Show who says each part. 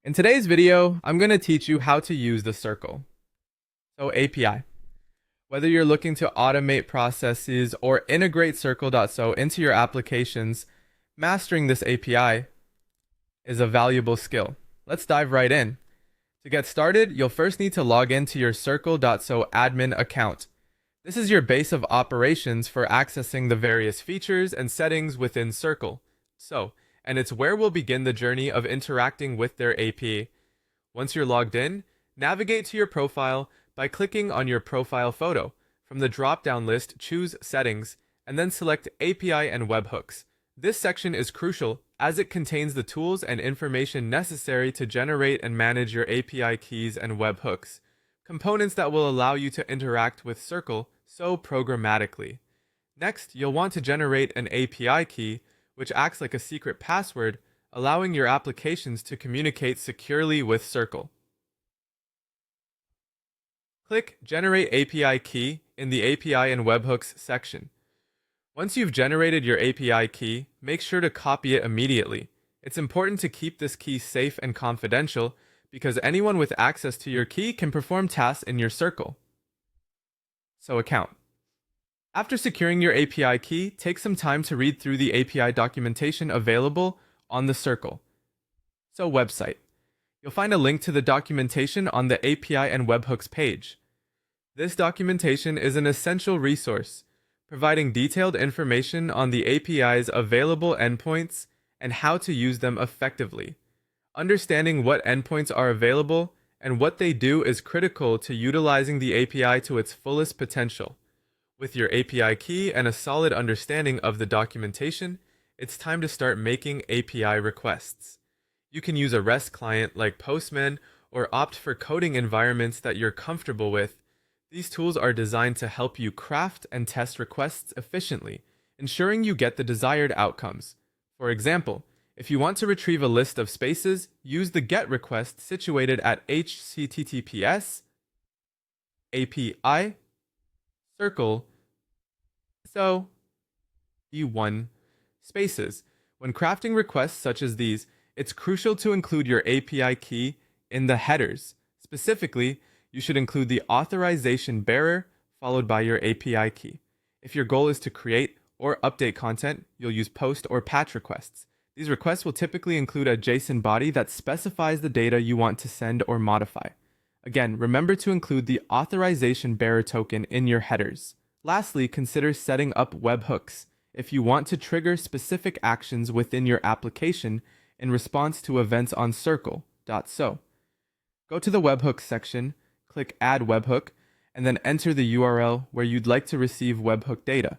Speaker 1: In today's video, I'm going to teach you how to use the Circle.so API. Whether you're looking to automate processes or integrate Circle.so into your applications, mastering this API is a valuable skill. Let's dive right in. To get started, you'll first need to log into your Circle.so admin account. This is your base of operations for accessing the various features and settings within Circle.so, and it's where we'll begin the journey of interacting with their API. Once you're logged in, navigate to your profile by clicking on your profile photo. From the drop-down list, choose Settings, and then select API and Webhooks. This section is crucial as it contains the tools and information necessary to generate and manage your API keys and webhooks, components that will allow you to interact with Circle.so programmatically. Next, you'll want to generate an API key, which acts like a secret password, allowing your applications to communicate securely with Circle. Click Generate API Key in the API and Webhooks section. Once you've generated your API key, make sure to copy it immediately. It's important to keep this key safe and confidential because anyone with access to your key can perform tasks in your Circle.so account. After securing your API key, take some time to read through the API documentation available on the Circle.so website. You'll find a link to the documentation on the API and Webhooks page. This documentation is an essential resource, providing detailed information on the API's available endpoints and how to use them effectively. Understanding what endpoints are available and what they do is critical to utilizing the API to its fullest potential. With your API key and a solid understanding of the documentation, it's time to start making API requests. You can use a REST client like Postman or opt for coding environments that you're comfortable with. These tools are designed to help you craft and test requests efficiently, ensuring you get the desired outcomes. For example, if you want to retrieve a list of spaces, use the GET request situated at https API Circle.so E1 spaces. When crafting requests such as these, it's crucial to include your API key in the headers. Specifically, you should include the authorization bearer followed by your API key. If your goal is to create or update content, you'll use POST or PATCH requests. These requests will typically include a JSON body that specifies the data you want to send or modify. Again, remember to include the authorization bearer token in your headers. Lastly, consider setting up webhooks if you want to trigger specific actions within your application in response to events on Circle.so. Go to the webhooks section, click Add Webhook, and then enter the URL where you'd like to receive webhook data.